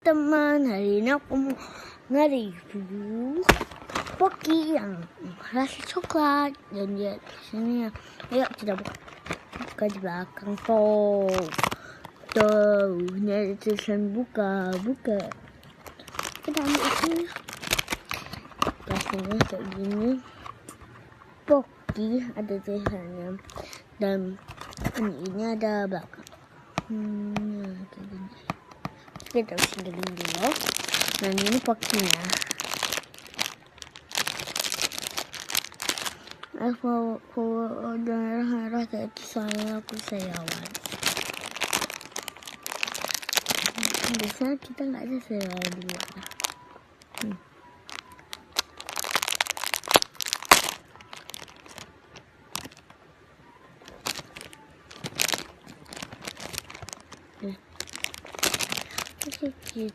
Teman, hari ini aku mau nge-review Pocky yang rasa coklat dan dia di sini ya. Ayo kita buka di belakang tuh, ini ada tulisan buka. Kita ambil sini. Plastiknya kayak gini. Pocky ada tulisannya dan ini ada belakang. Kayak gini. Kita udah dulu. Dan ini Pocky-nya. Aku udah harap itu soalnya aku sayawan. Biasanya kita nggak ada sayawan di luar. Oke, gitu.